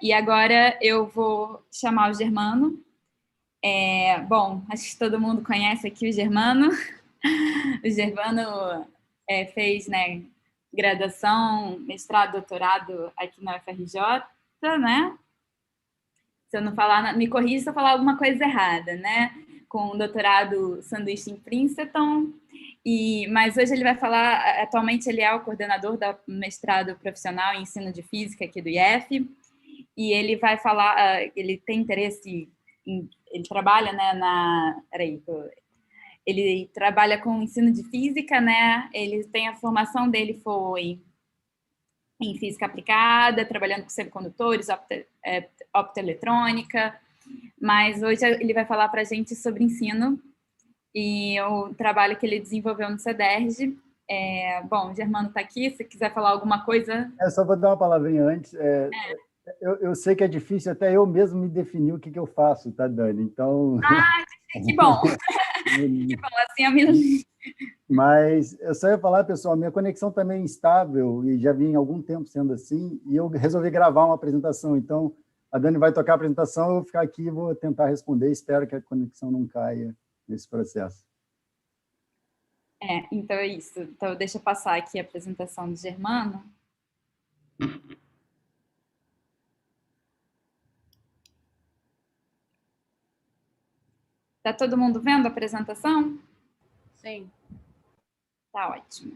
E agora eu vou chamar o Germano. Bom, acho que todo mundo conhece aqui o Germano. O Germano fez, né, graduação, mestrado, doutorado aqui na UFRJ, né? Se eu não falar, me corrija se eu falar alguma coisa errada, né? Com um doutorado sanduíche em Princeton. Mas hoje ele vai falar, atualmente ele é o coordenador do mestrado profissional em ensino de física aqui do IF, e ele vai falar, ele tem interesse, ele trabalha, né, ele trabalha com ensino de física, né, ele tem a formação dele foi em física aplicada, trabalhando com semicondutores, optoeletrônica, mas hoje ele vai falar para a gente sobre ensino e o trabalho que ele desenvolveu no CEDERJ. Bom, o Germano está aqui, se quiser falar alguma coisa... Só vou dar uma palavrinha antes. Eu sei que é difícil até eu mesmo me definir o que eu faço, tá, Dani? Então... que bom! Que bom, assim a minha... Mas eu só ia falar, pessoal, minha conexão também é instável e já vinha há algum tempo sendo assim, e eu resolvi gravar uma apresentação. Então, a Dani vai tocar a apresentação, eu vou ficar aqui e vou tentar responder. Espero que a conexão não caia nesse processo. Então é isso. Então, deixa eu passar aqui a apresentação do Germano. Está todo mundo vendo a apresentação? Sim. Tá ótimo.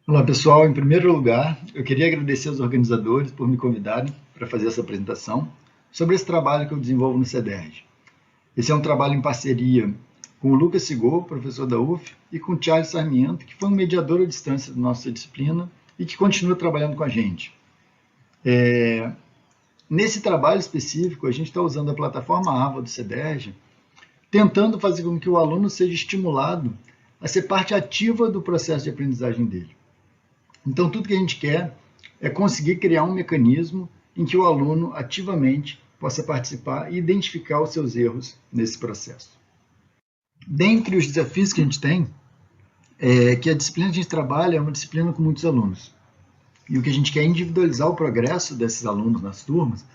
Olá, pessoal. Em primeiro lugar, eu queria agradecer aos organizadores por me convidarem para fazer essa apresentação sobre esse trabalho que eu desenvolvo no CEDERJ. Esse é um trabalho em parceria com o Lucas Sigor, professor da UF, e com o Charles Sarmiento, que foi um mediador à distância da nossa disciplina e que continua trabalhando com a gente. Nesse trabalho específico, a gente está usando a plataforma AVA do CEDERJ, tentando fazer com que o aluno seja estimulado a ser parte ativa do processo de aprendizagem dele. Então, tudo que a gente quer é conseguir criar um mecanismo em que o aluno ativamente possa participar e identificar os seus erros nesse processo. Dentre os desafios que a gente tem, é que a disciplina que a gente trabalha é uma disciplina com muitos alunos. E o que a gente quer é individualizar o progresso desses alunos nas turmas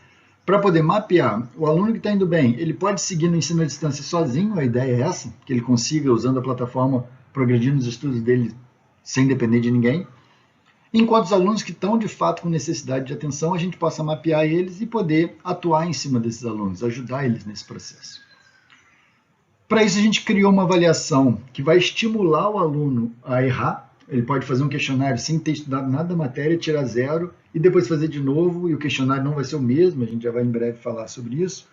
para poder mapear o aluno que está indo bem. Ele pode seguir no ensino à distância sozinho, a ideia é essa, que ele consiga, usando a plataforma, progredir nos estudos dele sem depender de ninguém. Enquanto os alunos que estão, de fato, com necessidade de atenção, a gente possa mapear eles e poder atuar em cima desses alunos, ajudar eles nesse processo. Para isso, a gente criou uma avaliação que vai estimular o aluno a errar. Ele pode fazer um questionário sem ter estudado nada da matéria, tirar 0, e depois fazer de novo, e o questionário não vai ser o mesmo, a gente já vai em breve falar sobre isso.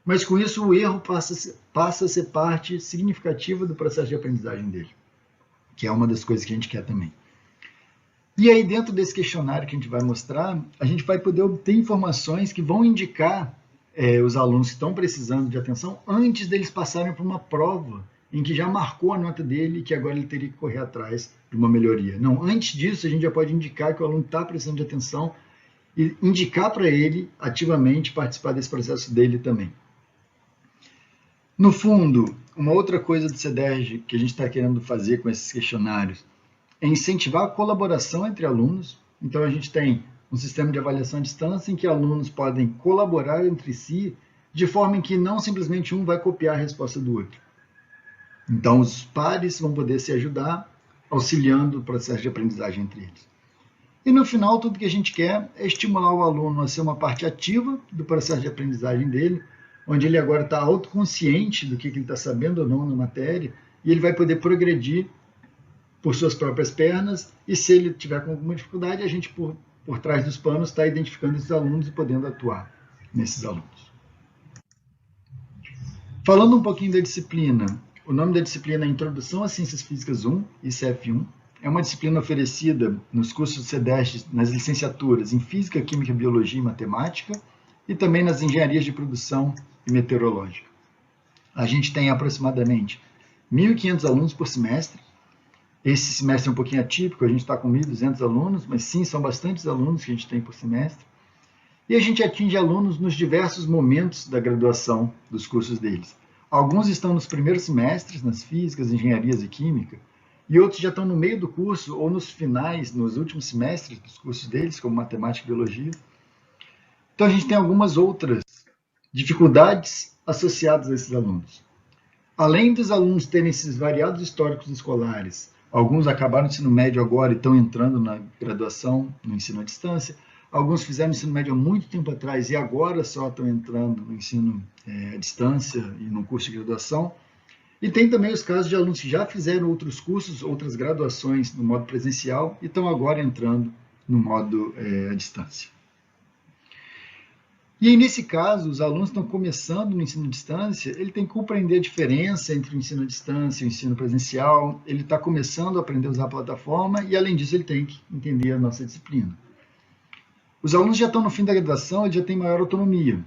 Mas, com isso, o erro passa a ser parte significativa do processo de aprendizagem dele, que é uma das coisas que a gente quer também. E aí, dentro desse questionário que a gente vai mostrar, a gente vai poder obter informações que vão indicar os alunos que estão precisando de atenção antes deles passarem por uma prova em que já marcou a nota dele e que agora ele teria que correr atrás de uma melhoria. Não, antes disso, a gente já pode indicar que o aluno está precisando de atenção e indicar para ele ativamente participar desse processo dele também. No fundo, uma outra coisa do CEDERJ que a gente está querendo fazer com esses questionários é incentivar a colaboração entre alunos. Então, a gente tem um sistema de avaliação à distância em que alunos podem colaborar entre si de forma em que não simplesmente um vai copiar a resposta do outro. Então, os pares vão poder se ajudar, auxiliando o processo de aprendizagem entre eles. E, no final, tudo que a gente quer é estimular o aluno a ser uma parte ativa do processo de aprendizagem dele, onde ele agora está autoconsciente do que ele está sabendo ou não na matéria, e ele vai poder progredir por suas próprias pernas, e se ele tiver com alguma dificuldade, a gente, por trás dos panos, está identificando esses alunos e podendo atuar nesses alunos. Falando um pouquinho da disciplina, o nome da disciplina é Introdução às Ciências Físicas 1, ICF1. É uma disciplina oferecida nos cursos do CEDERJ, nas licenciaturas em Física, Química, Biologia e Matemática, e também nas engenharias de produção e meteorológica. A gente tem aproximadamente 1.500 alunos por semestre. Esse semestre é um pouquinho atípico, a gente está com 1.200 alunos, mas sim, são bastantes alunos que a gente tem por semestre. E a gente atinge alunos nos diversos momentos da graduação dos cursos deles. Alguns estão nos primeiros semestres, nas físicas, engenharias e química, e outros já estão no meio do curso ou nos finais, nos últimos semestres dos cursos deles, como matemática e biologia. Então, a gente tem algumas outras dificuldades associadas a esses alunos. Além dos alunos terem esses variados históricos escolares, alguns acabaram o ensino médio agora e estão entrando na graduação, no ensino à distância. Alguns fizeram ensino médio há muito tempo atrás e agora só estão entrando no ensino à distância e no curso de graduação. E tem também os casos de alunos que já fizeram outros cursos, outras graduações no modo presencial e estão agora entrando no modo à distância. E aí, nesse caso, os alunos estão começando no ensino à distância, ele tem que compreender a diferença entre o ensino à distância e o ensino presencial, ele está começando a aprender a usar a plataforma e, além disso, ele tem que entender a nossa disciplina. Os alunos já estão no fim da graduação, eles já têm maior autonomia,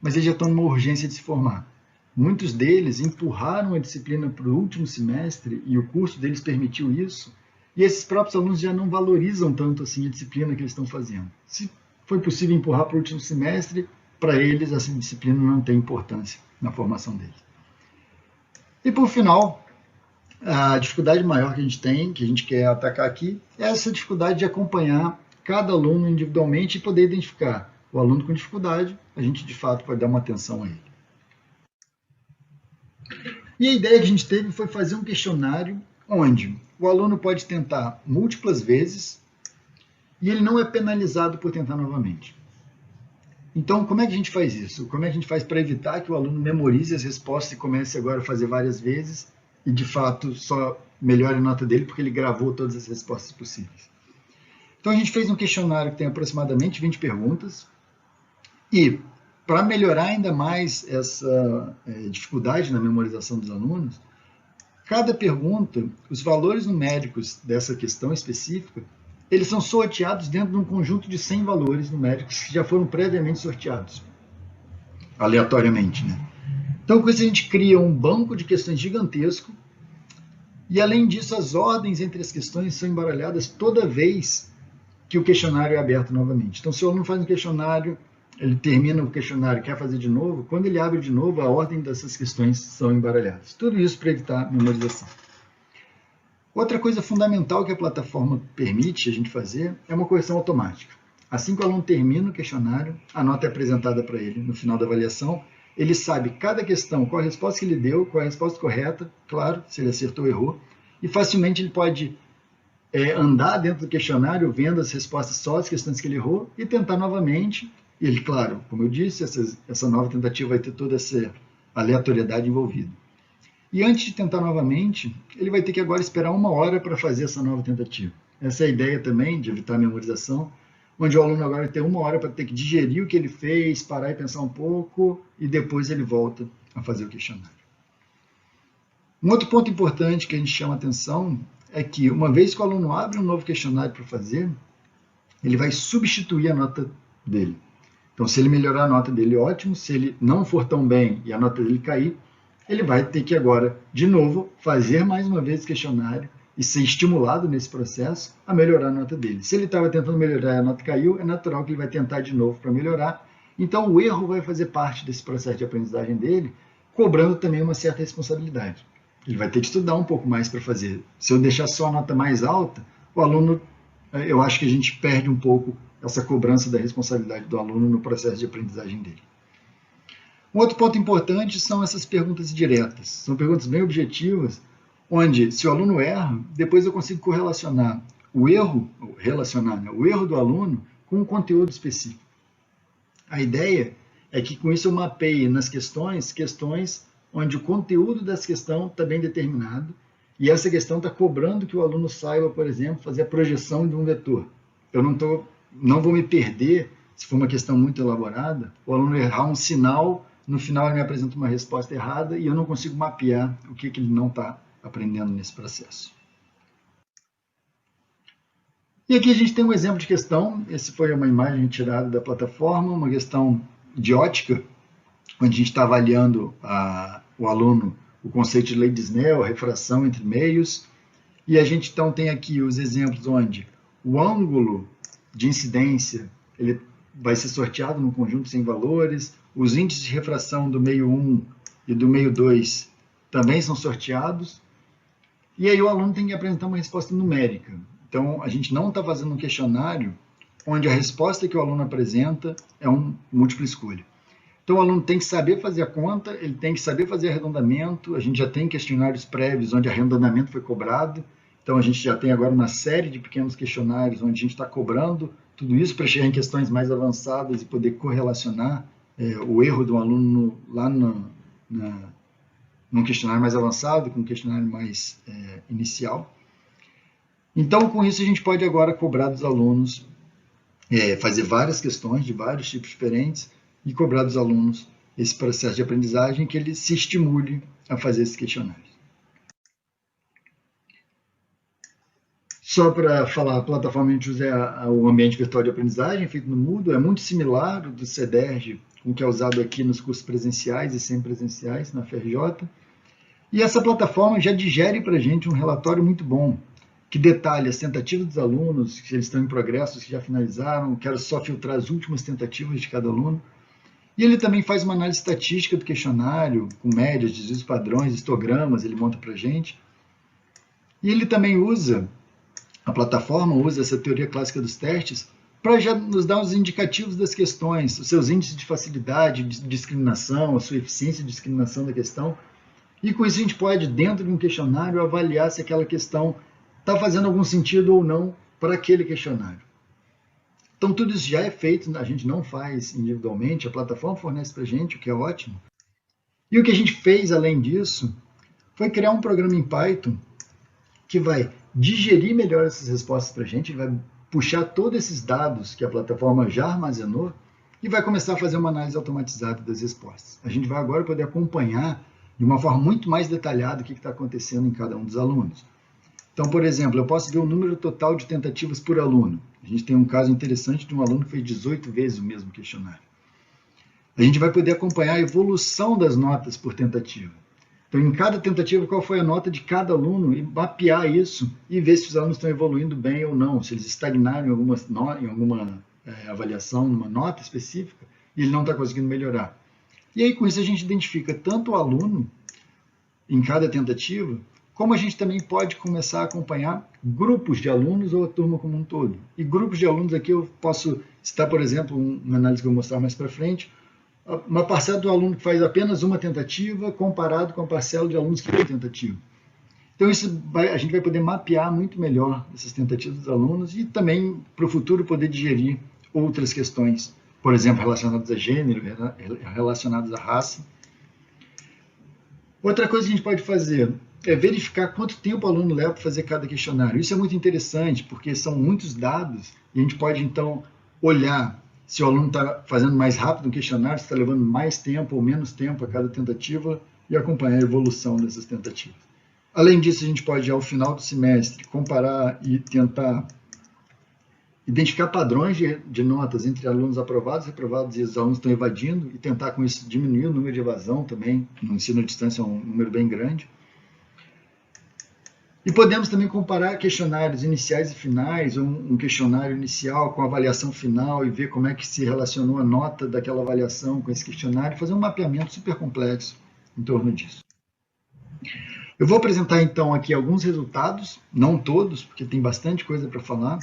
mas eles já estão numa urgência de se formar. Muitos deles empurraram a disciplina para o último semestre e o curso deles permitiu isso, e esses próprios alunos já não valorizam tanto assim a disciplina que eles estão fazendo. Se foi possível empurrar para o último semestre, para eles essa disciplina não tem importância na formação deles. E por final, a dificuldade maior que a gente tem, que a gente quer atacar aqui, é essa dificuldade de acompanhar cada aluno individualmente e poder identificar o aluno com dificuldade, a gente de fato pode dar uma atenção a ele. E a ideia que a gente teve foi fazer um questionário onde o aluno pode tentar múltiplas vezes e ele não é penalizado por tentar novamente. Então, como é que a gente faz isso? Como é que a gente faz para evitar que o aluno memorize as respostas e comece agora a fazer várias vezes e, de fato, só melhore a nota dele porque ele gravou todas as respostas possíveis? Então, a gente fez um questionário que tem aproximadamente 20 perguntas e, para melhorar ainda mais essa dificuldade na memorização dos alunos, cada pergunta, os valores numéricos dessa questão específica, eles são sorteados dentro de um conjunto de 100 valores numéricos que já foram previamente sorteados, aleatoriamente, né? Então, com isso, a gente cria um banco de questões gigantesco e, além disso, as ordens entre as questões são embaralhadas toda vez que o questionário é aberto novamente. Então, se o aluno faz um questionário, ele termina o questionário e quer fazer de novo, quando ele abre de novo, a ordem dessas questões são embaralhadas. Tudo isso para evitar memorização. Outra coisa fundamental que a plataforma permite a gente fazer é uma correção automática. Assim que o aluno termina o questionário, a nota é apresentada para ele no final da avaliação, ele sabe cada questão, qual a resposta que ele deu, qual a resposta correta, claro, se ele acertou ou errou, e facilmente ele pode andar dentro do questionário vendo as respostas só as questões que ele errou e tentar novamente. E ele, claro, como eu disse, essa nova tentativa vai ter toda essa aleatoriedade envolvida. E antes de tentar novamente, ele vai ter que agora esperar 1 hora para fazer essa nova tentativa. Essa é a ideia também de evitar a memorização, onde o aluno agora vai ter 1 hora para ter que digerir o que ele fez, parar e pensar um pouco, e depois ele volta a fazer o questionário. Um outro ponto importante que a gente chama a atenção é que, uma vez que o aluno abre um novo questionário para fazer, ele vai substituir a nota dele. Então, se ele melhorar a nota dele, ótimo. Se ele não for tão bem e a nota dele cair, ele vai ter que agora, de novo, fazer mais uma vez o questionário e ser estimulado nesse processo a melhorar a nota dele. Se ele estava tentando melhorar e a nota caiu, é natural que ele vai tentar de novo para melhorar. Então, o erro vai fazer parte desse processo de aprendizagem dele, cobrando também uma certa responsabilidade. Ele vai ter que estudar um pouco mais para fazer. Se eu deixar só a nota mais alta, o aluno, eu acho que a gente perde um pouco essa cobrança da responsabilidade do aluno no processo de aprendizagem dele. Um outro ponto importante são essas perguntas diretas. São perguntas bem objetivas, onde, se o aluno erra, depois eu consigo correlacionar o erro, o erro do aluno com um conteúdo específico. A ideia é que, com isso, eu mapeie nas questões onde o conteúdo dessa questão está bem determinado, e essa questão está cobrando que o aluno saiba, por exemplo, fazer a projeção de um vetor. Eu não vou me perder, se for uma questão muito elaborada, o aluno errar um sinal, no final ele me apresenta uma resposta errada e eu não consigo mapear o que ele não está aprendendo nesse processo. E aqui a gente tem um exemplo de questão, esse foi uma imagem retirada da plataforma, uma questão de ótica, onde a gente está avaliando o aluno, o conceito de lei de Snell, a refração entre meios, e a gente então tem aqui os exemplos onde o ângulo de incidência ele vai ser sorteado num conjunto sem valores, os índices de refração do meio 1 e do meio 2 também são sorteados, E aí o aluno tem que apresentar uma resposta numérica. Então, a gente não está fazendo um questionário onde a resposta que o aluno apresenta é um múltipla escolha. Então, o aluno tem que saber fazer a conta, ele tem que saber fazer arredondamento, a gente já tem questionários prévios onde arredondamento foi cobrado, então a gente já tem agora uma série de pequenos questionários onde a gente está cobrando tudo isso para chegar em questões mais avançadas e poder correlacionar o erro do aluno lá num questionário mais avançado, com um questionário mais inicial. Então, com isso, a gente pode agora cobrar dos alunos, fazer várias questões de vários tipos diferentes e cobrar dos alunos esse processo de aprendizagem que ele se estimule a fazer esses questionários. Só para falar, a plataforma a gente usa o ambiente virtual de aprendizagem feito no Moodle, é muito similar ao do CEDERJ, com o que é usado aqui nos cursos presenciais e semipresenciais na FRJ. E essa plataforma já digere para a gente um relatório muito bom, que detalha as tentativas dos alunos, se eles estão em progressos, que já finalizaram, quero só filtrar as últimas tentativas de cada aluno. E ele também faz uma análise estatística do questionário, com médias, desvios padrões, histogramas, ele monta para a gente. E ele também usa, a plataforma usa essa teoria clássica dos testes, para já nos dar os indicativos das questões, os seus índices de facilidade, de discriminação, a sua eficiência de discriminação da questão. E com isso a gente pode, dentro de um questionário, avaliar se aquela questão está fazendo algum sentido ou não para aquele questionário. Então, tudo isso já é feito, a gente não faz individualmente, a plataforma fornece para a gente, o que é ótimo. E o que a gente fez, além disso, foi criar um programa em Python que vai digerir melhor essas respostas para a gente, vai puxar todos esses dados que a plataforma já armazenou e vai começar a fazer uma análise automatizada das respostas. A gente vai agora poder acompanhar de uma forma muito mais detalhada o que está acontecendo em cada um dos alunos. Então, por exemplo, eu posso ver o número total de tentativas por aluno. A gente tem um caso interessante de um aluno que fez 18 vezes o mesmo questionário. A gente vai poder acompanhar a evolução das notas por tentativa. Então, em cada tentativa, qual foi a nota de cada aluno e mapear isso e ver se os alunos estão evoluindo bem ou não, se eles estagnaram em alguma avaliação, numa nota específica, e ele não está conseguindo melhorar. E aí, com isso, a gente identifica tanto o aluno em cada tentativa, como a gente também pode começar a acompanhar grupos de alunos ou a turma como um todo. E grupos de alunos aqui eu posso citar, por exemplo, uma análise que eu vou mostrar mais para frente, uma parcela do aluno que faz apenas uma tentativa comparado com a parcela de alunos que faz tentativa. Então, a gente vai poder mapear muito melhor essas tentativas dos alunos e também, para o futuro, poder digerir outras questões, por exemplo, relacionadas a gênero, relacionadas à raça. Outra coisa que a gente pode fazer é verificar quanto tempo o aluno leva para fazer cada questionário. Isso é muito interessante, porque são muitos dados, e a gente pode, então, olhar se o aluno está fazendo mais rápido um questionário, se está levando mais tempo ou menos tempo a cada tentativa, e acompanhar a evolução dessas tentativas. Além disso, a gente pode, ao final do semestre, comparar e tentar identificar padrões de notas entre alunos aprovados, reprovados e os alunos estão evadindo, e tentar, com isso, diminuir o número de evasão também. No ensino à distância é um número bem grande. E podemos também comparar questionários iniciais e finais, ou um questionário inicial com a avaliação final e ver como é que se relacionou a nota daquela avaliação com esse questionário, fazer um mapeamento super complexo em torno disso. Eu vou apresentar então aqui alguns resultados, não todos, porque tem bastante coisa para falar,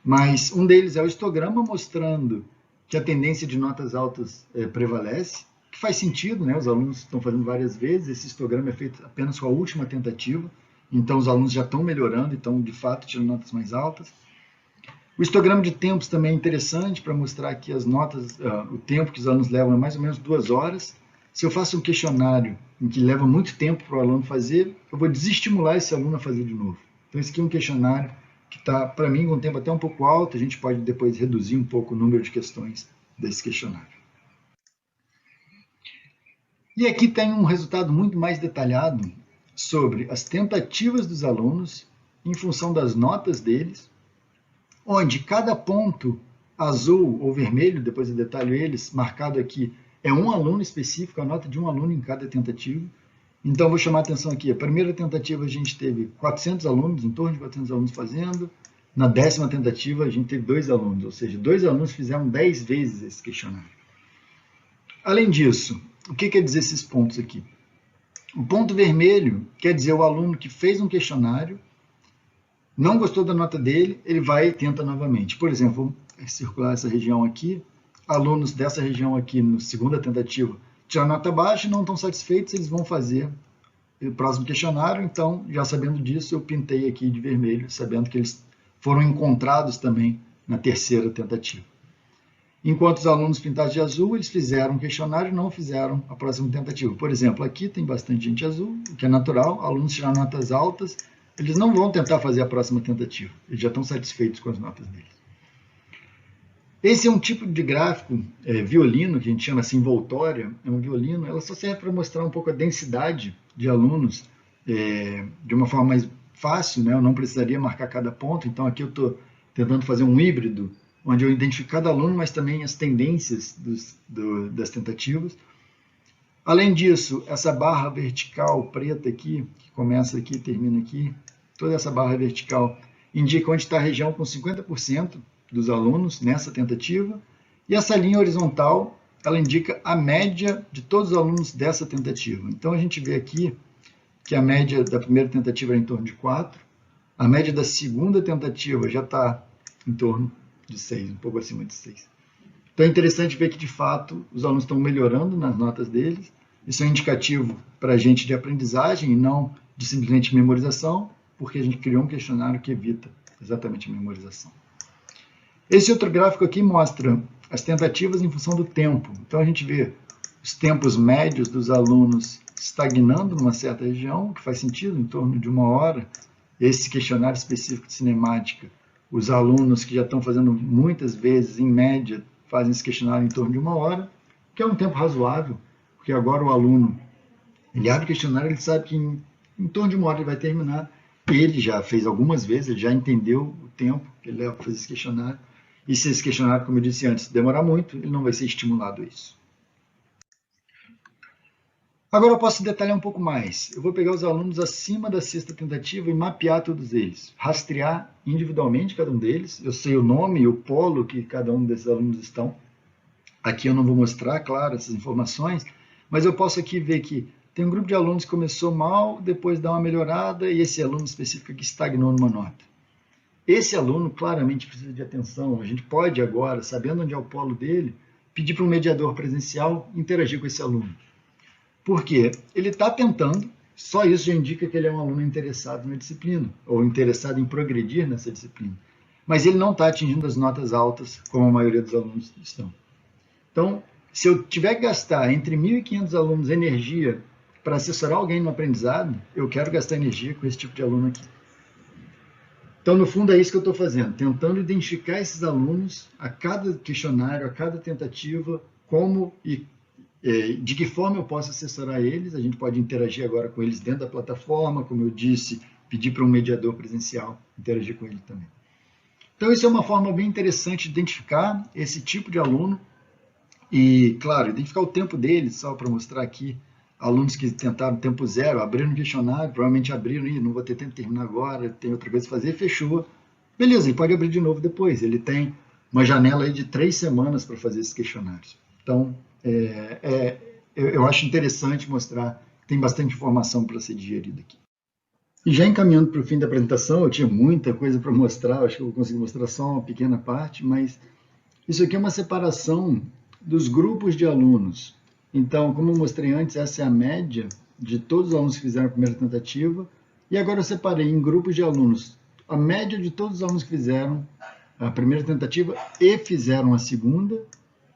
mas um deles é o histograma mostrando que a tendência de notas altas prevalece, que faz sentido, né? Os alunos estão fazendo várias vezes, esse histograma é feito apenas com a última tentativa, então os alunos já estão melhorando, então de fato tiram notas mais altas. O histograma de tempos também é interessante para mostrar que as notas, o tempo que os alunos levam é mais ou menos 2 horas. Se eu faço um questionário em que leva muito tempo para o aluno fazer, eu vou desestimular esse aluno a fazer de novo. Então esse aqui é um questionário que está, para mim, com um tempo até um pouco alto, a gente pode depois reduzir um pouco o número de questões desse questionário. E aqui tem um resultado muito mais detalhado sobre as tentativas dos alunos em função das notas deles, onde cada ponto azul ou vermelho, depois eu detalho eles, marcado aqui, é um aluno específico, a nota de um aluno em cada tentativa. Então, vou chamar a atenção aqui. A primeira tentativa a gente teve 400 alunos, em torno de 400 alunos fazendo. Na 10ª tentativa a gente teve 2 alunos, ou seja, 2 alunos fizeram 10 vezes esse questionário. Além disso, o que quer dizer esses pontos aqui? O ponto vermelho quer dizer o aluno que fez um questionário, não gostou da nota dele, ele vai e tenta novamente. Por exemplo, vou circular essa região aqui, alunos dessa região aqui, na segunda tentativa, tiraram nota baixa e não estão satisfeitos, eles vão fazer o próximo questionário. Então, já sabendo disso, eu pintei aqui de vermelho, sabendo que eles foram encontrados também na terceira tentativa. Enquanto os alunos pintados de azul, eles fizeram um questionário e não fizeram a próxima tentativa. Por exemplo, aqui tem bastante gente azul, o que é natural, alunos tiraram notas altas, eles não vão tentar fazer a próxima tentativa, eles já estão satisfeitos com as notas deles. Esse é um tipo de gráfico violino, que a gente chama assim envoltória, é um violino, ela só serve para mostrar um pouco a densidade de alunos de uma forma mais fácil, né? Eu não precisaria marcar cada ponto, então aqui eu estou tentando fazer um híbrido, onde eu identifico cada aluno, mas também as tendências das tentativas. Além disso, essa barra vertical preta aqui, que começa aqui e termina aqui, toda essa barra vertical indica onde está a região com 50% dos alunos nessa tentativa, e essa linha horizontal, ela indica a média de todos os alunos dessa tentativa. Então, a gente vê aqui que a média da primeira tentativa é em torno de 4, a média da segunda tentativa já está em torno de 6, um pouco acima de 6. Então, é interessante ver que, de fato, os alunos estão melhorando nas notas deles. Isso é um indicativo para a gente de aprendizagem e não de simplesmente memorização, porque a gente criou um questionário que evita exatamente a memorização. Esse outro gráfico aqui mostra as tentativas em função do tempo. Então, a gente vê os tempos médios dos alunos estagnando numa certa região, que faz sentido, em torno de 1 hora. Esse questionário específico de cinemática, os alunos que já estão fazendo muitas vezes, em média, fazem esse questionário em torno de 1 hora, que é um tempo razoável, porque agora o aluno, ele abre o questionário, ele sabe que em torno de 1 hora ele vai terminar. Ele já fez algumas vezes, ele já entendeu o tempo que ele leva para fazer esse questionário. E se esse questionário, como eu disse antes, demorar muito, ele não vai ser estimulado a isso. Agora eu posso detalhar um pouco mais. Eu vou pegar os alunos acima da 6ª tentativa e mapear todos eles. Rastrear individualmente cada um deles. Eu sei o nome e o polo que cada um desses alunos estão. Aqui eu não vou mostrar, claro, essas informações, mas eu posso aqui ver que tem um grupo de alunos que começou mal, depois dá uma melhorada, e esse aluno específico aqui estagnou numa nota. Esse aluno claramente precisa de atenção. A gente pode agora, sabendo onde é o polo dele, pedir para um mediador presencial interagir com esse aluno. Por quê? Ele está tentando, só isso já indica que ele é um aluno interessado na disciplina, ou interessado em progredir nessa disciplina. Mas ele não está atingindo as notas altas, como a maioria dos alunos estão. Então, se eu tiver que gastar entre 1.500 alunos energia para assessorar alguém no aprendizado, eu quero gastar energia com esse tipo de aluno aqui. Então, no fundo, é isso que eu estou fazendo, tentando identificar esses alunos a cada questionário, a cada tentativa, como e de que forma eu posso assessorar eles. A gente pode interagir agora com eles dentro da plataforma, como eu disse, pedir para um mediador presencial interagir com ele também. Então, isso é uma forma bem interessante de identificar esse tipo de aluno e, claro, identificar o tempo deles, só para mostrar aqui, alunos que tentaram tempo zero, abriram o questionário, provavelmente abriram, não vou ter tempo de terminar agora, tem outra coisa a fazer, fechou. Beleza, ele pode abrir de novo depois, ele tem uma janela aí de 3 semanas para fazer esses questionários. Então, eu acho interessante mostrar que tem bastante informação para ser digerida aqui. E já encaminhando para o fim da apresentação, eu tinha muita coisa para mostrar, acho que eu vou conseguir mostrar só uma pequena parte, mas isso aqui é uma separação dos grupos de alunos. Então, como eu mostrei antes, essa é a média de todos os alunos que fizeram a primeira tentativa, e agora eu separei em grupos de alunos a média de todos os alunos que fizeram a primeira tentativa e fizeram a segunda,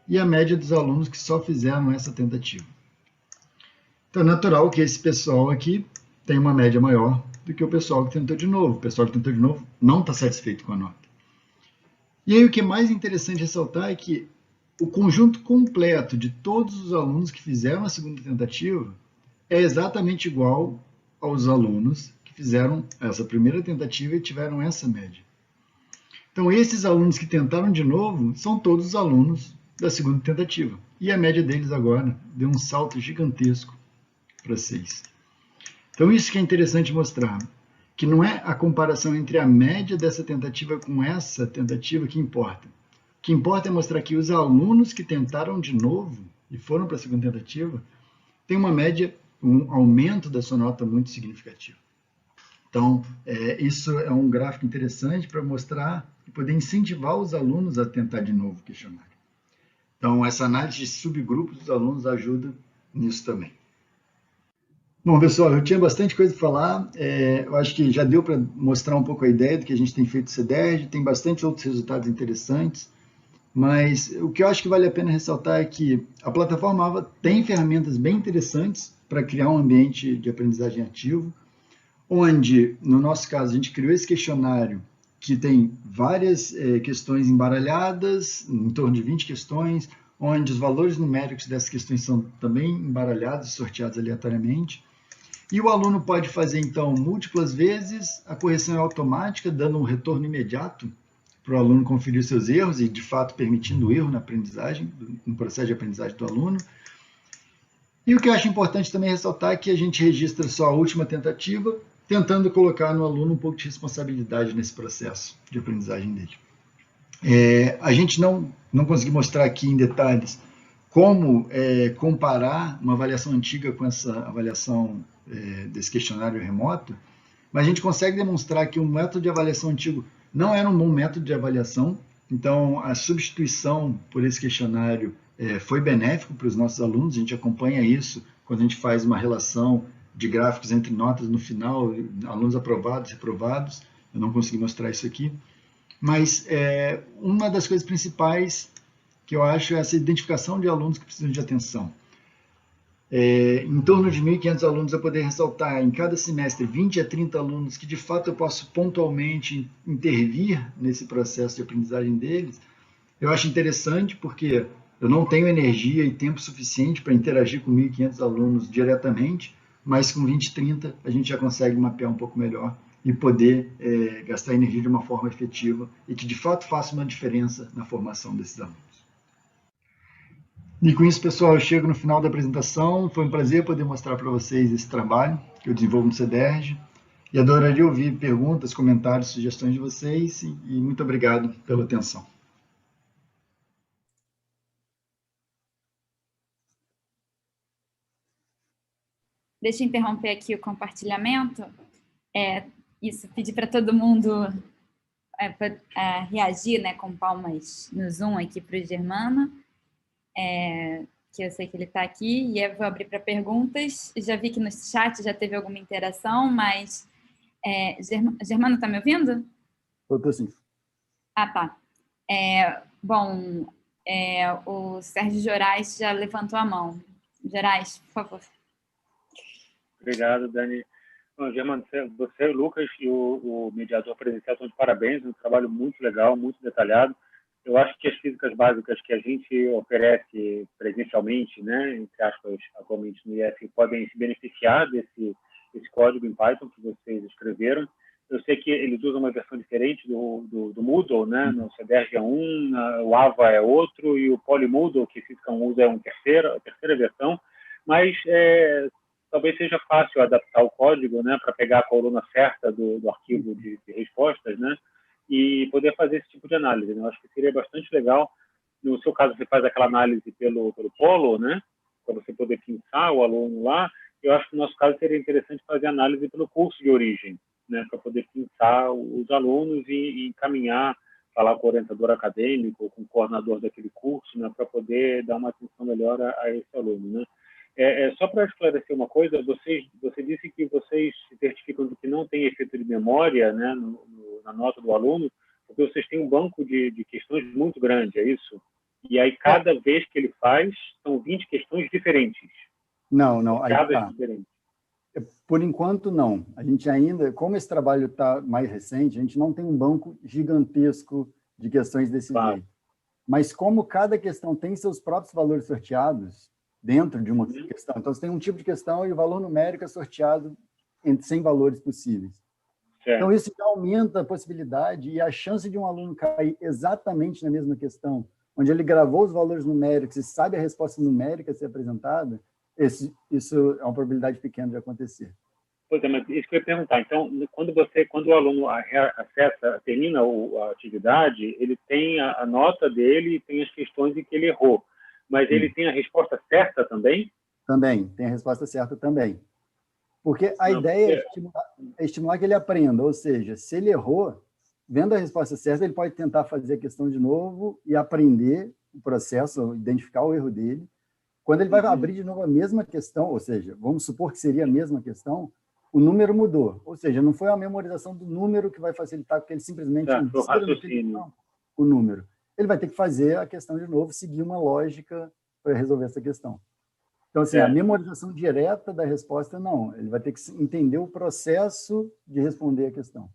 e a média dos alunos que só fizeram essa tentativa. Então, é natural que esse pessoal aqui tenha uma média maior do que o pessoal que tentou de novo. O pessoal que tentou de novo não está satisfeito com a nota. E aí o que é mais interessante ressaltar é que o conjunto completo de todos os alunos que fizeram a segunda tentativa é exatamente igual aos alunos que fizeram essa primeira tentativa e tiveram essa média. Então, esses alunos que tentaram de novo são todos os alunos da segunda tentativa. E a média deles agora deu um salto gigantesco para 6. Então, isso que é interessante mostrar, que não é a comparação entre a média dessa tentativa com essa tentativa que importa. O que importa é mostrar que os alunos que tentaram de novo e foram para a segunda tentativa têm uma média um aumento da sua nota muito significativo. Então, isso é um gráfico interessante para mostrar e poder incentivar os alunos a tentar de novo o questionário. Então, essa análise de subgrupos dos alunos ajuda nisso também. Bom, pessoal, eu tinha bastante coisa para falar. Eu acho que já deu para mostrar um pouco a ideia do que a gente tem feito no CEDERJ, tem bastante outros resultados interessantes, mas o que eu acho que vale a pena ressaltar é que a plataforma AVA tem ferramentas bem interessantes para criar um ambiente de aprendizagem ativo, onde, no nosso caso, a gente criou esse questionário que tem várias questões embaralhadas, em torno de 20 questões, onde os valores numéricos dessas questões são também embaralhados e sorteados aleatoriamente. E o aluno pode fazer, então, múltiplas vezes, a correção é automática, dando um retorno imediato para o aluno conferir seus erros e, de fato, permitindo o erro na aprendizagem, no processo de aprendizagem do aluno. E o que eu acho importante também ressaltar é que a gente registra só a última tentativa, tentando colocar no aluno um pouco de responsabilidade nesse processo de aprendizagem dele. A gente não conseguiu mostrar aqui em detalhes como comparar uma avaliação antiga com essa avaliação desse questionário remoto, mas a gente consegue demonstrar que o método de avaliação antigo não era um bom método de avaliação, então a substituição por esse questionário foi benéfico para os nossos alunos, a gente acompanha isso quando a gente faz uma relação de gráficos entre notas no final, alunos aprovados e reprovados. Eu não consegui mostrar isso aqui, mas uma das coisas principais que eu acho é essa identificação de alunos que precisam de atenção. Em torno de 1.500 alunos eu poder ressaltar em cada semestre 20 a 30 alunos que de fato eu posso pontualmente intervir nesse processo de aprendizagem deles. Eu acho interessante porque eu não tenho energia e tempo suficiente para interagir com 1.500 alunos diretamente, mas com 20, 30 a gente já consegue mapear um pouco melhor e poder gastar energia de uma forma efetiva e que de fato faça uma diferença na formação desses alunos. E com isso, pessoal, eu chego no final da apresentação. Foi um prazer poder mostrar para vocês esse trabalho que eu desenvolvo no CEDERJ e adoraria ouvir perguntas, comentários, sugestões de vocês e muito obrigado pela atenção. Deixa eu interromper aqui o compartilhamento. Isso, pedir para todo mundo reagir, né, com palmas no Zoom aqui para o Germano, que eu sei que ele está aqui, e eu vou abrir para perguntas. Já vi que no chat já teve alguma interação, mas... Germano, está me ouvindo? Estou sim. Ah, tá. Bom, o Sérgio Jorais já levantou a mão. Jorais, por favor. Obrigado, Dani. Bom, Germano, você, o Lucas e o mediador presencial estão de parabéns, um trabalho muito legal, muito detalhado. Eu acho que as físicas básicas que a gente oferece presencialmente, né, entre aspas, atualmente no IF, podem se beneficiar desse código em Python que vocês escreveram. Eu sei que eles usam uma versão diferente do Moodle, né? No CEDERJ é o AVA é outro, e o Polymoodle, que Física 1 usa, é a terceira versão, mas talvez seja fácil adaptar o código, né, para pegar a coluna certa do arquivo de respostas, né, e poder fazer esse tipo de análise, né? Eu acho que seria bastante legal. No seu caso, você faz aquela análise pelo Polo, né, para você poder pinçar o aluno lá. Eu acho que no nosso caso seria interessante fazer análise pelo curso de origem, né, para poder pinçar os alunos e encaminhar, falar com o orientador acadêmico, com o coordenador daquele curso, né, para poder dar uma atenção melhor a esse aluno, né. Só para esclarecer uma coisa, você disse que vocês se certificam de que não tem efeito de memória, né, na nota do aluno, porque vocês têm um banco de questões muito grande, é isso? E aí, cada vez que ele faz, são 20 questões diferentes. Não. Cada diferente. Por enquanto, não. A gente ainda, como esse trabalho está mais recente, a gente não tem um banco gigantesco de questões desse jeito. Mas como cada questão tem seus próprios valores sorteados dentro de uma questão, então você tem um tipo de questão e o valor numérico é sorteado entre 100 valores possíveis. Certo. Então, isso já aumenta a possibilidade e a chance de um aluno cair exatamente na mesma questão, onde ele gravou os valores numéricos e sabe a resposta numérica a ser apresentada, isso é uma probabilidade pequena de acontecer. Pois é, mas isso que eu ia perguntar. Então, quando o aluno termina a atividade, ele tem a nota dele e tem as questões em que ele errou. Mas ele tem a resposta certa também? Também, tem a resposta certa também. Porque a ideia é estimular que ele aprenda, ou seja, se ele errou, vendo a resposta certa, ele pode tentar fazer a questão de novo e aprender o processo, identificar o erro dele. Quando ele vai abrir de novo a mesma questão, ou seja, vamos supor que seria a mesma questão, o número mudou. Ou seja, não foi a memorização do número que vai facilitar, porque ele simplesmente insira o número. Ele vai ter que fazer a questão de novo, seguir uma lógica para resolver essa questão. Então, assim, a memorização direta da resposta, não. Ele vai ter que entender o processo de responder a questão.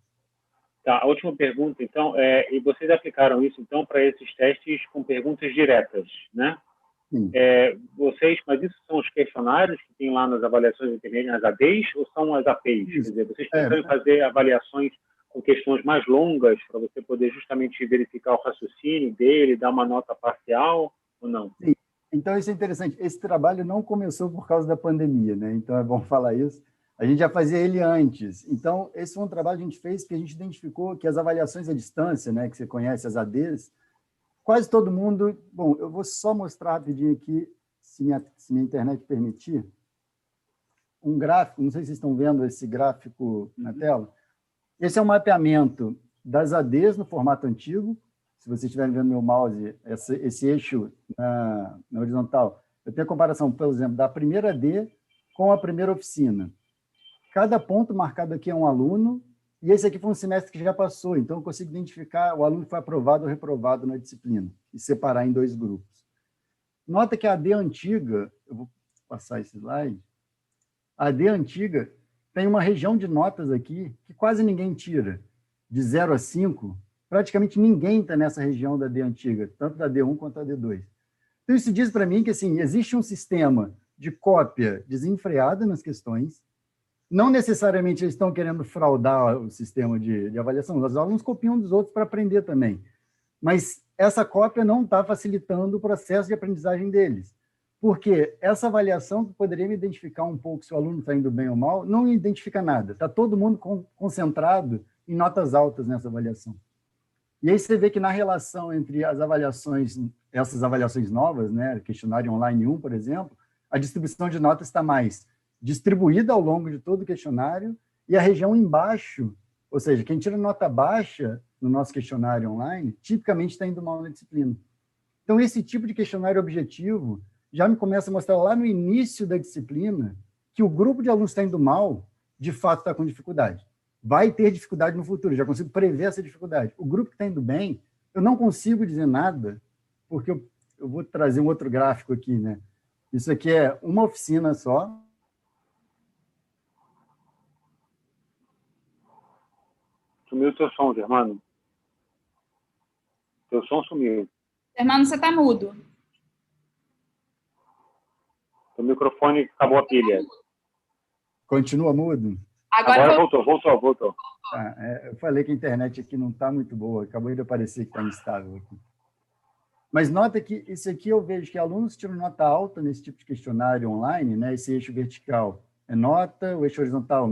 Tá, a última pergunta, então, e vocês aplicaram isso, então, para esses testes com perguntas diretas, né? Sim. Mas isso são os questionários que tem lá nas avaliações intermediárias, as ADs, ou são as APs? Quer dizer, vocês precisam fazer avaliações com questões mais longas para você poder justamente verificar o raciocínio dele, dar uma nota parcial ou não? Sim. Então, isso é interessante. Esse trabalho não começou por causa da pandemia, né? Então, é bom falar isso. A gente já fazia ele antes. Então, esse foi um trabalho que a gente fez porque a gente identificou que as avaliações à distância, né, que você conhece, as ADs, quase todo mundo... Bom, eu vou só mostrar rapidinho aqui, se minha internet permitir, um gráfico, não sei se vocês estão vendo esse gráfico na tela. Esse é um mapeamento das ADs no formato antigo. Se vocês estiverem vendo meu mouse, esse eixo na horizontal, eu tenho a comparação, por exemplo, da primeira AD com a primeira oficina. Cada ponto marcado aqui é um aluno, e esse aqui foi um semestre que já passou, então eu consigo identificar o aluno que foi aprovado ou reprovado na disciplina, e separar em 2 grupos. Nota que a AD antiga, eu vou passar esse slide, a AD antiga tem uma região de notas aqui que quase ninguém tira, de 0 a 5, praticamente ninguém está nessa região da AD antiga, tanto da D1 quanto da D2. Então, isso diz para mim que assim, existe um sistema de cópia desenfreada nas questões. Não necessariamente eles estão querendo fraudar o sistema de avaliação, os alunos copiam dos outros para aprender também. Mas essa cópia não está facilitando o processo de aprendizagem deles. Porque essa avaliação que poderia me identificar um pouco se o aluno está indo bem ou mal, não identifica nada. Está todo mundo concentrado em notas altas nessa avaliação. E aí você vê que na relação entre as avaliações, essas avaliações novas, né, questionário online 1, por exemplo, a distribuição de notas está mais distribuída ao longo de todo o questionário e a região embaixo, ou seja, quem tira nota baixa no nosso questionário online, tipicamente está indo mal na disciplina. Então, esse tipo de questionário objetivo já me começa a mostrar lá no início da disciplina que o grupo de alunos que está indo mal, de fato, está com dificuldade. Vai ter dificuldade no futuro, já consigo prever essa dificuldade. O grupo que está indo bem, eu não consigo dizer nada, porque eu vou trazer um outro gráfico aqui, né? Isso aqui é uma oficina só. Sumiu o seu som, Germano. Seu som sumiu. Germano, você está mudo. O microfone acabou a pilha. Continua mudo? Agora voltou. Eu falei que a internet aqui não está muito boa, acabou de aparecer que está instável aqui. Mas nota que isso aqui eu vejo que alunos tiram nota alta nesse tipo de questionário online, né? Esse eixo vertical é nota, o eixo horizontal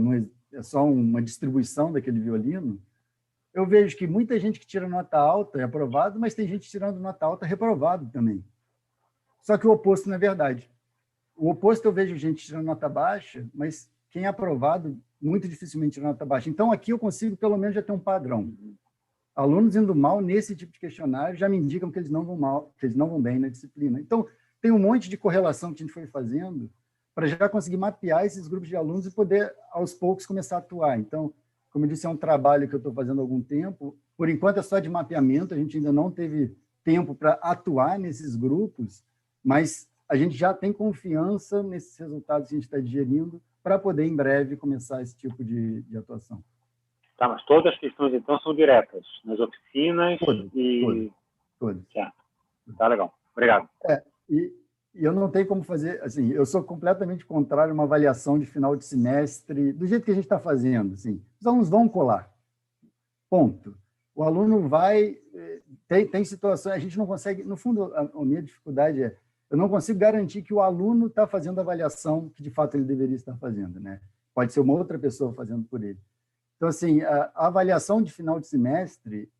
é só uma distribuição daquele violino. Eu vejo que muita gente que tira nota alta é aprovado, mas tem gente tirando nota alta reprovado também. Só que o oposto não é verdade. O oposto eu vejo gente tirando nota baixa, mas quem é aprovado muito dificilmente tira nota baixa. Então, aqui eu consigo pelo menos já ter um padrão. Alunos indo mal nesse tipo de questionário já me indicam que eles não vão mal, que eles não vão bem na disciplina. Então, tem um monte de correlação que a gente foi fazendo para já conseguir mapear esses grupos de alunos e poder, aos poucos, começar a atuar. Então, como eu disse, é um trabalho que eu estou fazendo há algum tempo. Por enquanto, é só de mapeamento, a gente ainda não teve tempo para atuar nesses grupos, mas a gente já tem confiança nesses resultados que a gente está digerindo para poder, em breve, começar esse tipo de atuação. Tá, mas todas as questões, então, são diretas, nas oficinas Todas. Tá, legal. Obrigado. E eu não tenho como fazer, assim, eu sou completamente contrário a uma avaliação de final de semestre, do jeito que a gente está fazendo, assim. Os alunos vão colar. Ponto. O aluno vai... Tem situações, a gente não consegue... No fundo, a minha dificuldade é eu não consigo garantir que o aluno está fazendo a avaliação que, de fato, ele deveria estar fazendo, né? Pode ser uma outra pessoa fazendo por ele. Então, assim, a avaliação de final de semestre,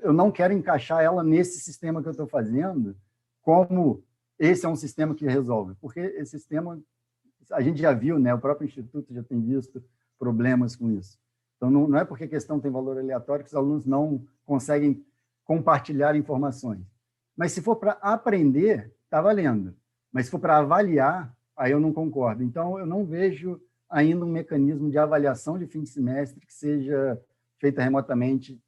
eu não quero encaixar ela nesse sistema que eu estou fazendo, como esse é um sistema que resolve, porque esse sistema a gente já viu, né? O próprio Instituto já tem visto problemas com isso. Então, não é porque a questão tem valor aleatório que os alunos não conseguem compartilhar informações. Mas se for para aprender, está valendo. Mas se for para avaliar, aí eu não concordo. Então, eu não vejo ainda um mecanismo de avaliação de fim de semestre que seja feita remotamente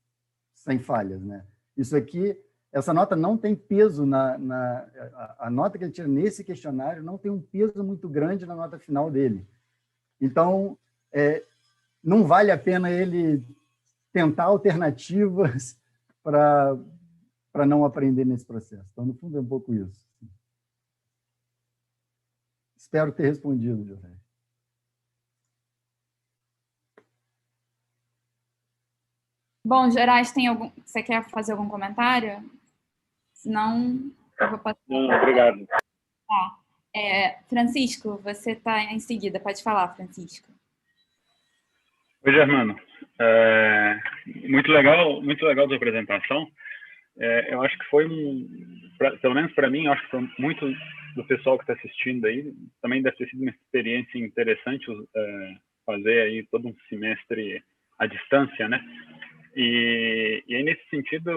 sem falhas, né? Isso aqui, essa nota não tem peso a nota que ele tira nesse questionário não tem um peso muito grande na nota final dele. Então, não vale a pena ele tentar alternativas para não aprender nesse processo. Então, no fundo, é um pouco isso. Espero ter respondido, José. Bom, Gerais, você quer fazer algum comentário? Senão, eu vou passar. Não, obrigado. Francisco, você está em seguida. Pode falar, Francisco. Oi, Germano. Muito legal a tua apresentação. Eu acho que foi, pelo menos para mim, eu acho que foi muito do pessoal que está assistindo aí, também deve ter sido uma experiência interessante fazer aí todo um semestre à distância, né? E aí, nesse sentido,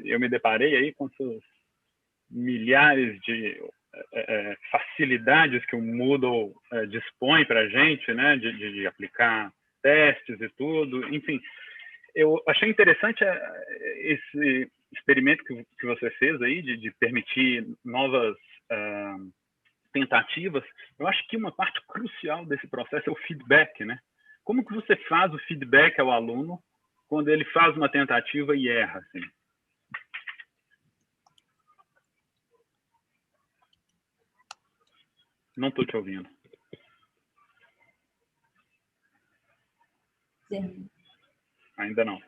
eu me deparei aí com essas milhares de facilidades que o Moodle dispõe para a gente, né? De aplicar testes e tudo. Enfim, eu achei interessante esse experimento que você fez aí de permitir novas tentativas. Eu acho que uma parte crucial desse processo é o feedback, né? Como que você faz o feedback ao aluno quando ele faz uma tentativa e erra, assim? Não estou te ouvindo. Ainda não.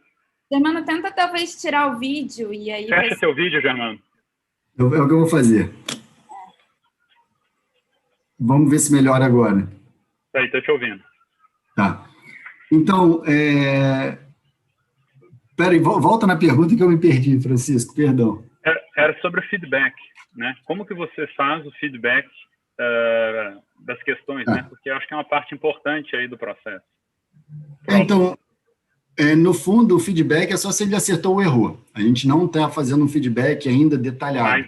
Germano, tenta talvez tirar o vídeo e aí... Fecha seu vídeo, Germano. É o que eu vou fazer. Vamos ver se melhora agora. Tá aí, estou te ouvindo. Tá. Então, peraí, volta na pergunta que eu me perdi, Francisco, perdão. Era sobre o feedback, né? Como que você faz o feedback das questões, né? Porque eu acho que é uma parte importante aí do processo. Então, no fundo, o feedback é só se ele acertou ou errou. A gente não está fazendo um feedback ainda detalhado.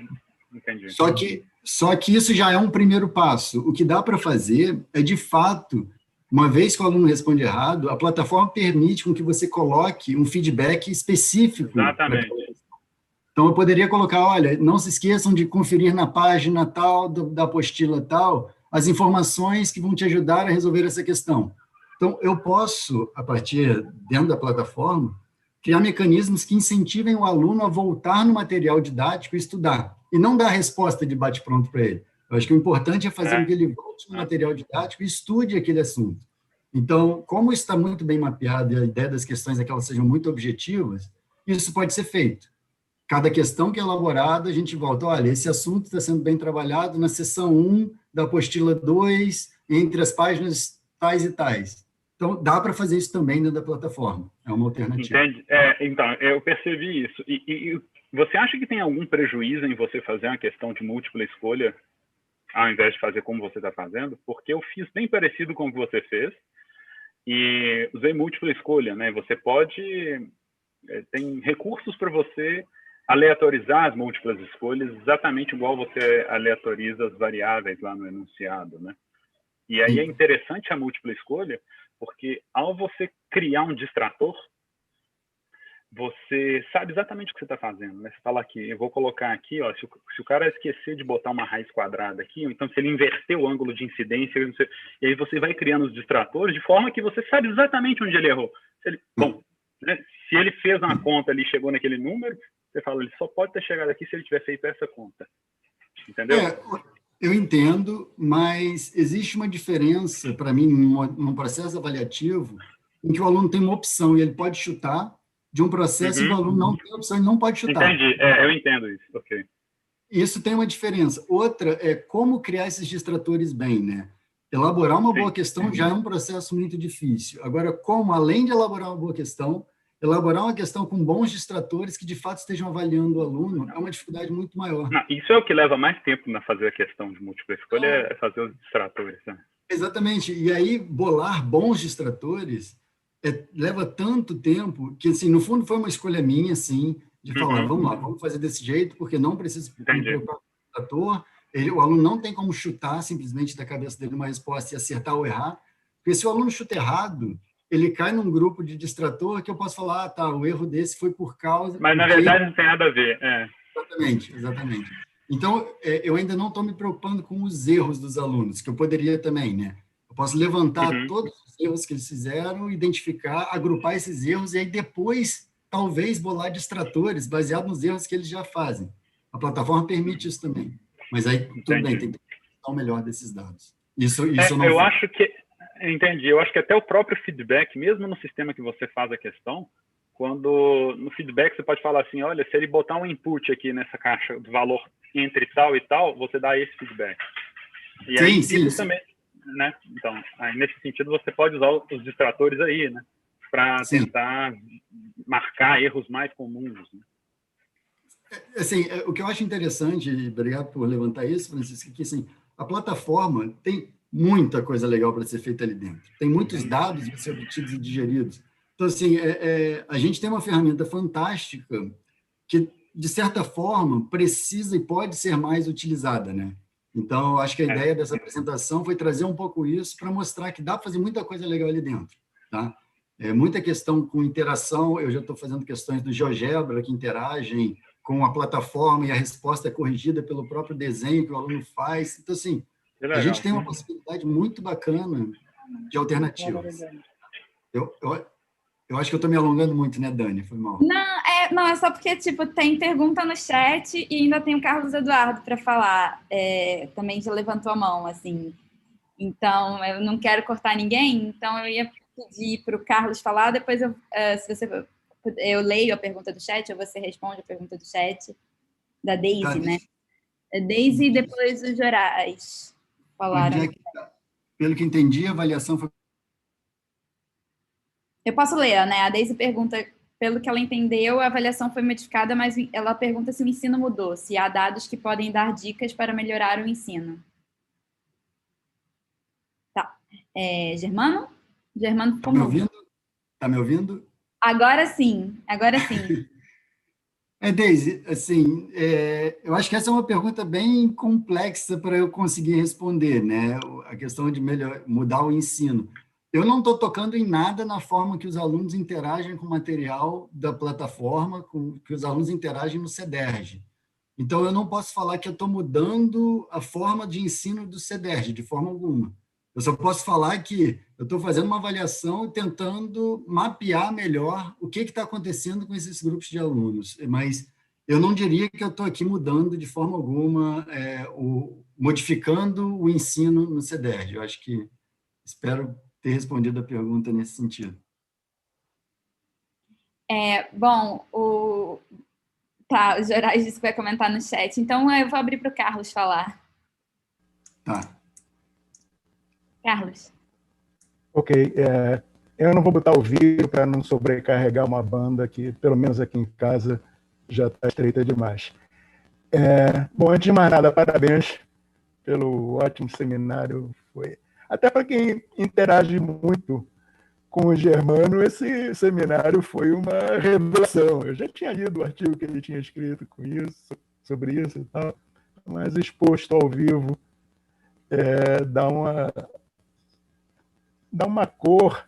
Entendi. Só que isso já é um primeiro passo. O que dá para fazer é, de fato, uma vez que o aluno responde errado, a plataforma permite com que você coloque um feedback específico. Exatamente. Então, eu poderia colocar, olha, não se esqueçam de conferir na página tal, da apostila tal, as informações que vão te ajudar a resolver essa questão. Então, eu posso, dentro da plataforma, criar mecanismos que incentivem o aluno a voltar no material didático e estudar, e não dar a resposta de bate-pronto para ele. Eu acho que o importante é fazer com que ele volte no material didático e estude aquele assunto. Então, como isso está muito bem mapeado e a ideia das questões é que elas sejam muito objetivas, isso pode ser feito. Cada questão que é elaborada, a gente volta, olha, esse assunto está sendo bem trabalhado na seção 1 da apostila 2, entre as páginas tais e tais. Então, dá para fazer isso também dentro da plataforma. É uma alternativa. Entende? Então, eu percebi isso. E você acha que tem algum prejuízo em você fazer uma questão de múltipla escolha, ao invés de fazer como você está fazendo? Porque eu fiz bem parecido com o que você fez e usei múltipla escolha, né? Você pode... tem recursos para você aleatorizar as múltiplas escolhas exatamente igual você aleatoriza as variáveis lá no enunciado, né? E aí é interessante a múltipla escolha, porque ao você criar um distrator, você sabe exatamente o que você está fazendo, né? Você fala aqui, eu vou colocar aqui, ó, se o cara esquecer de botar uma raiz quadrada aqui, ou então se ele inverter o ângulo de incidência, e aí você vai criando os distratores de forma que você sabe exatamente onde ele errou. Se ele fez uma conta ali e chegou naquele número, você fala, ele só pode ter chegado aqui se ele tiver feito essa conta. Entendeu? Eu entendo, mas existe uma diferença, para mim, num processo avaliativo, em que o aluno tem uma opção e ele pode chutar, de um processo e o aluno não tem opção e não pode chutar. Entendi, eu entendo isso, ok. Isso tem uma diferença. Outra é como criar esses distratores bem, né? Elaborar uma boa questão já é um processo muito difícil. Agora, como, além de elaborar uma boa questão, elaborar uma questão com bons distratores que, de fato, estejam avaliando o aluno, é uma dificuldade muito maior. Não, isso é o que leva mais tempo na fazer a questão de múltipla escolha, é fazer os distratores. Né? Exatamente. E aí, bolar bons distratores leva tanto tempo que, assim, no fundo, foi uma escolha minha, assim, de falar, vamos lá, vamos fazer desse jeito, porque não precisa me preocupar com o distrator, o aluno não tem como chutar simplesmente da cabeça dele uma resposta e acertar ou errar, porque se o aluno chuta errado, ele cai num grupo de distrator que eu posso falar, ah, tá, o erro desse foi por causa... Mas, na verdade, não tem nada a ver. Exatamente, exatamente. Então, eu ainda não estou me preocupando com os erros dos alunos, que eu poderia também, né? Eu posso levantar todos os erros que eles fizeram, identificar, agrupar esses erros e aí depois, talvez, bolar distratores baseado nos erros que eles já fazem. A plataforma permite isso também. Mas aí, tudo bem, tem que ter o melhor desses dados. Isso não eu acho que... Entendi. Eu acho que até o próprio feedback, mesmo no sistema que você faz a questão, quando no feedback você pode falar assim, olha, se ele botar um input aqui nessa caixa do valor entre tal e tal, você dá esse feedback. E aí isso também, né? Então, aí, nesse sentido, você pode usar os distratores aí, né? Para tentar marcar erros mais comuns. Né? Assim, o que eu acho interessante, e obrigado por levantar isso, Francisco, é que assim, a plataforma tem muita coisa legal para ser feita ali dentro. Tem muitos dados a ser obtidos e digeridos. Então, assim, a gente tem uma ferramenta fantástica que, de certa forma, precisa e pode ser mais utilizada, né? Então, eu acho que a ideia dessa apresentação foi trazer um pouco isso para mostrar que dá para fazer muita coisa legal ali dentro, tá? Muita questão com interação, eu já estou fazendo questões do GeoGebra que interagem com a plataforma e a resposta é corrigida pelo próprio desenho que o aluno faz. Então, assim, a gente tem uma possibilidade muito bacana de alternativas. Eu acho que eu estou me alongando muito, né, Dani? Foi mal. Não, é só porque, tipo, tem pergunta no chat e ainda tem o Carlos Eduardo para falar. Também já levantou a mão, assim. Então, eu não quero cortar ninguém, então eu ia pedir para o Carlos falar, depois eu leio a pergunta do chat, ou você responde a pergunta do chat, da Daisy, né? A Daisy e depois os Jorais falaram. Pelo que entendi, a avaliação foi... Eu posso ler, né? A Daisy pergunta, pelo que ela entendeu, a avaliação foi modificada, mas ela pergunta se o ensino mudou, se há dados que podem dar dicas para melhorar o ensino. Tá. Germano? Germano ficou mudo. Tá me ouvindo? Agora sim, agora sim. Daisy, assim, eu acho que essa é uma pergunta bem complexa para eu conseguir responder, né? A questão de mudar o ensino. Eu não estou tocando em nada na forma que os alunos interagem com o material da plataforma, que os alunos interagem no CEDERJ. Então, eu não posso falar que eu estou mudando a forma de ensino do CEDERJ, de forma alguma. Eu só posso falar que eu estou fazendo uma avaliação e tentando mapear melhor o que está acontecendo com esses grupos de alunos, mas eu não diria que eu estou aqui mudando de forma alguma, modificando o ensino no CEDERJ. Eu acho que espero ter respondido a pergunta nesse sentido. Bom, o Jorais disse que vai comentar no chat, então eu vou abrir para o Carlos falar. Tá. Carlos. Ok, eu não vou botar o vídeo para não sobrecarregar uma banda que, pelo menos aqui em casa, já está estreita demais. Bom, antes de mais nada, parabéns pelo ótimo seminário. Até para quem interage muito com o Germano, esse seminário foi uma revelação. Eu já tinha lido o artigo que ele tinha escrito sobre isso e tal, mas exposto ao vivo dá uma cor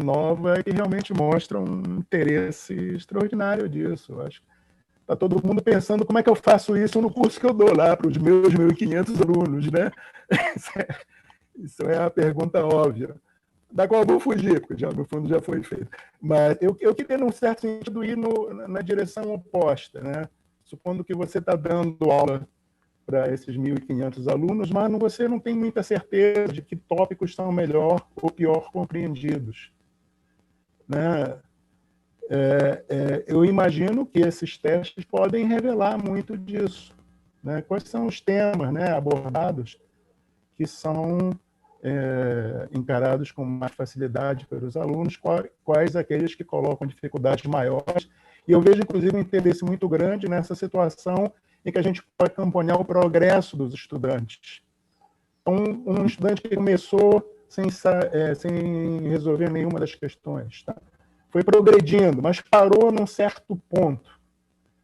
nova que realmente mostra um interesse extraordinário disso. Eu acho que está todo mundo pensando como é que eu faço isso no curso que eu dou lá para os meus 1.500 alunos, né? Isso é a pergunta óbvia, da qual eu vou fugir, porque no fundo já foi feito. Mas eu queria, num certo sentido, ir na direção oposta, né? Supondo que você está dando aula para esses 1.500 alunos, mas você não tem muita certeza de que tópicos são melhor ou pior compreendidos, né? Eu imagino que esses testes podem revelar muito disso, né? Quais são os temas, né, abordados que são encarados com mais facilidade pelos alunos, quais aqueles que colocam dificuldades maiores. E eu vejo, inclusive, um interesse muito grande nessa situação em que a gente pode acompanhar o progresso dos estudantes. um estudante que começou sem resolver nenhuma das questões, tá? Foi progredindo, mas parou num certo ponto.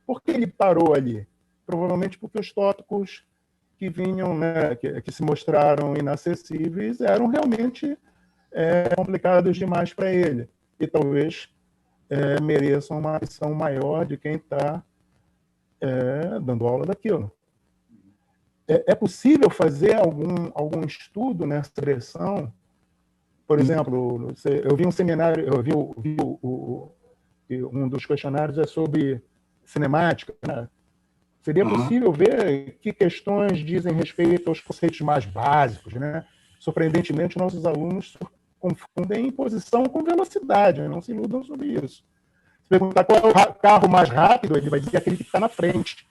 Por que ele parou ali? Provavelmente porque os tópicos que vinham, né, que se mostraram inacessíveis, eram realmente complicados demais para ele. E talvez mereçam uma atenção maior de quem está dando aula daquilo. É possível fazer algum estudo nessa direção? Por exemplo, eu vi um seminário, eu vi um dos questionários é sobre cinemática, né? Seria possível ver que questões dizem respeito aos conceitos mais básicos, né? Surpreendentemente, nossos alunos confundem posição com velocidade, né? Não se iludam sobre isso. Se perguntar qual é o carro mais rápido, ele vai dizer aquele que está na frente.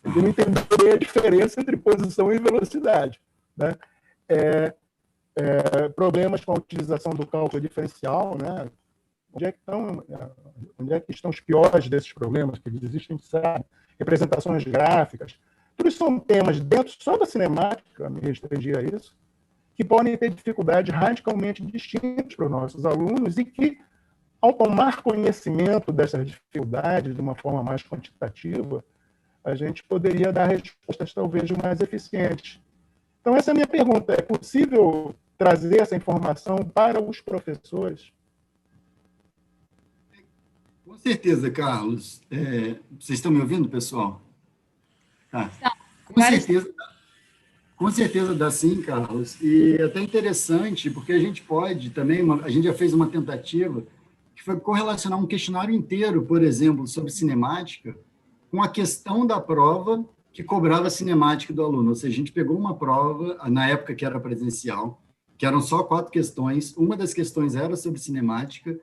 Ele não entendeu a diferença entre posição e velocidade, né? Problemas com a utilização do cálculo diferencial, né? Onde é que estão os piores desses problemas que existem, a gente sabe? Representações gráficas. Tudo isso são temas dentro só da cinemática, me restringir a isso, que podem ter dificuldades radicalmente distintas para os nossos alunos e que, ao tomar conhecimento dessas dificuldades de uma forma mais quantitativa, a gente poderia dar respostas talvez mais eficientes. Então, essa é a minha pergunta. É possível trazer essa informação para os professores? Com certeza, Carlos. Vocês estão me ouvindo, pessoal? Tá. Com certeza dá sim, Carlos. E é até interessante, porque a gente pode também, a gente já fez uma tentativa, que foi correlacionar um questionário inteiro, por exemplo, sobre cinemática, com a questão da prova que cobrava a cinemática do aluno. Ou seja, a gente pegou uma prova, na época que era presencial, que eram só 4 questões, uma das questões era sobre cinemática,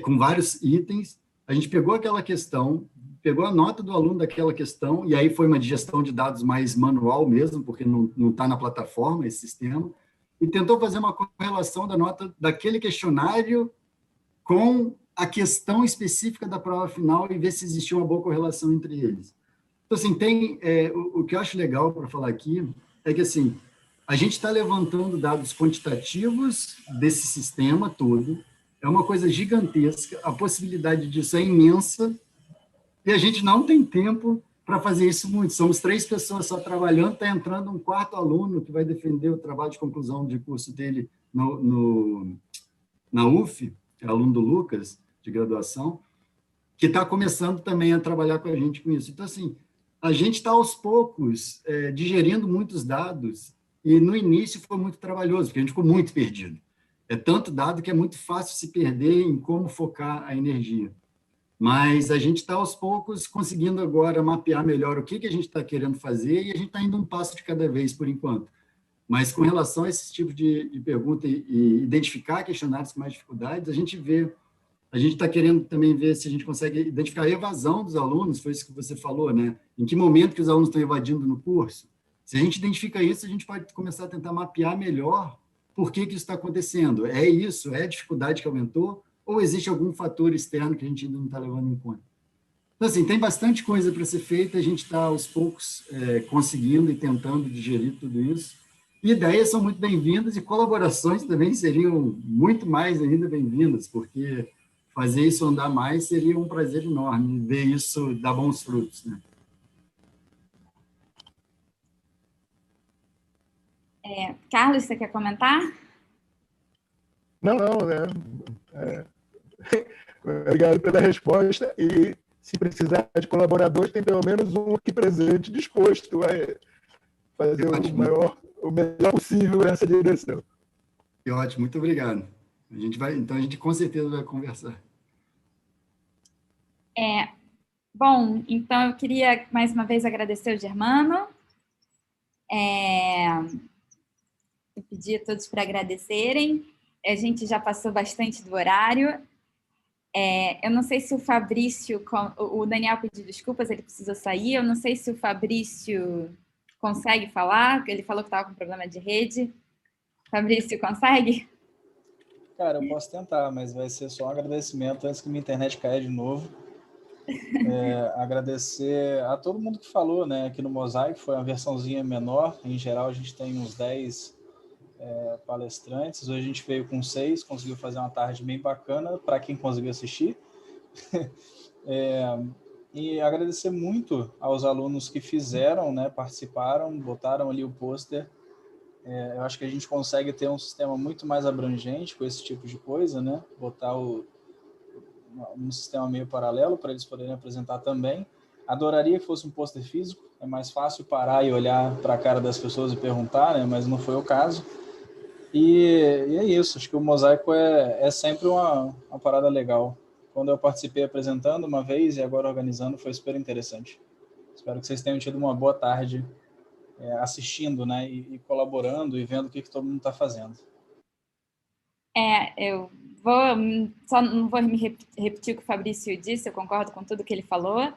com vários itens. A gente pegou aquela questão, pegou a nota do aluno daquela questão, e aí foi uma digestão de dados mais manual mesmo, porque não está na plataforma esse sistema, e tentou fazer uma correlação da nota daquele questionário com a questão específica da prova final e ver se existia uma boa correlação entre eles. Então, assim, o que eu acho legal para falar aqui é que, assim, a gente está levantando dados quantitativos desse sistema todo, é uma coisa gigantesca, a possibilidade disso é imensa, e a gente não tem tempo para fazer isso muito. Somos 3 pessoas só trabalhando, está entrando um 4º aluno que vai defender o trabalho de conclusão de curso dele na UF, que é aluno do Lucas, de graduação, que está começando também a trabalhar com a gente com isso. Então, assim, a gente está aos poucos digerindo muitos dados, e no início foi muito trabalhoso, porque a gente ficou muito perdido. É tanto dado que é muito fácil se perder em como focar a energia. Mas a gente está, aos poucos, conseguindo agora mapear melhor o que a gente está querendo fazer, e a gente está indo um passo de cada vez, por enquanto. Mas, com relação a esse tipo de pergunta e identificar questionários com mais dificuldades, a gente está querendo também ver se a gente consegue identificar a evasão dos alunos, foi isso que você falou, né? Em que momento que os alunos estão evadindo no curso? Se a gente identifica isso, a gente pode começar a tentar mapear melhor por que isso está acontecendo. É isso? É a dificuldade que aumentou? Ou existe algum fator externo que a gente ainda não está levando em conta? Então, assim, tem bastante coisa para ser feita, a gente está, aos poucos, conseguindo e tentando digerir tudo isso. Ideias são muito bem-vindas e colaborações também seriam muito mais ainda bem-vindas, porque fazer isso andar mais seria um prazer enorme, ver isso dar bons frutos, né? Carlos, você quer comentar? Não. Obrigado pela resposta. E, se precisar de colaboradores, tem pelo menos um aqui presente disposto a fazer o melhor possível nessa direção. Que ótimo, muito obrigado. Então, a gente com certeza vai conversar. Bom, então eu queria mais uma vez agradecer o Germano. Eu pedi a todos para agradecerem. A gente já passou bastante do horário. Eu não sei se o Fabrício... O Daniel pediu desculpas, ele precisou sair. Eu não sei se o Fabrício consegue falar. Ele falou que estava com problema de rede. Fabrício, consegue? Cara, eu posso tentar, mas vai ser só um agradecimento antes que minha internet caia de novo. Agradecer a todo mundo que falou, né? Aqui no Mosaico foi uma versãozinha menor. Em geral, a gente tem uns 10 palestrantes. Hoje a gente veio com 6, conseguiu fazer uma tarde bem bacana para quem conseguiu assistir. E agradecer muito aos alunos que fizeram, né? Participaram, botaram ali o pôster. Eu acho que a gente consegue ter um sistema muito mais abrangente com esse tipo de coisa, né? Botar um sistema meio paralelo para eles poderem apresentar também. Adoraria que fosse um pôster físico, é mais fácil parar e olhar para a cara das pessoas e perguntar, né? Mas não foi o caso. E é isso, acho que o Mosaico é sempre uma parada legal. Quando eu participei apresentando uma vez e agora organizando, foi super interessante. Espero que vocês tenham tido uma boa tarde assistindo, né? E colaborando e vendo o que todo mundo está fazendo. Eu só não vou me repetir o que o Fabrício disse, eu concordo com tudo que ele falou.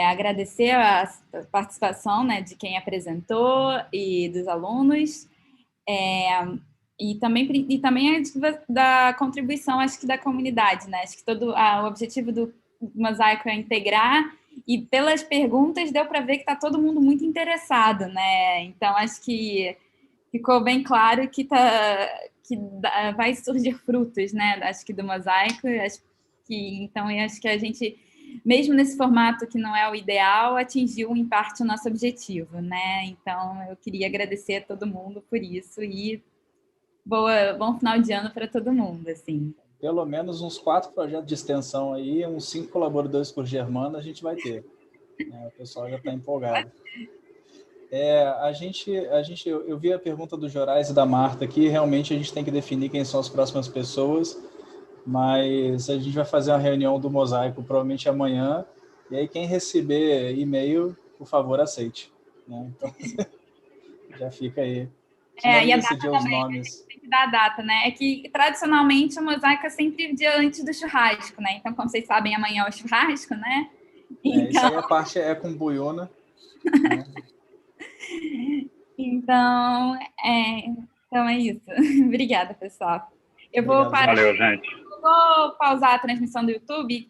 Agradecer a participação, né, de quem apresentou e dos alunos. E também da contribuição, acho que da comunidade, né? Acho que o objetivo do Mosaico é integrar, e pelas perguntas deu para ver que está todo mundo muito interessado, né? Então, acho que ficou bem claro que vai surgir frutos, né? Acho que do Mosaico. Então, eu acho que a gente, mesmo nesse formato que não é o ideal, atingiu em parte o nosso objetivo, né? Então, eu queria agradecer a todo mundo por isso e bom final de ano para todo mundo, assim. Pelo menos uns 4 projetos de extensão aí, uns 5 colaboradores por Germano a gente vai ter. O pessoal já está empolgado. Eu vi a pergunta do Jorais e da Marta aqui, realmente a gente tem que definir quem são as próximas pessoas, mas a gente vai fazer uma reunião do Mosaico provavelmente amanhã, e aí quem receber e-mail, por favor, aceite. Né? Então, já fica aí. E a data também, tem que dar a data, né? É que, tradicionalmente, o Mosaico é sempre o dia antes do churrasco, né? Então, como vocês sabem, amanhã é o churrasco, né? Então... Isso aí a parte é com buiona. Né? Então é isso. Obrigada, pessoal. Eu vou parar. Valeu, gente. Eu vou pausar a transmissão do YouTube.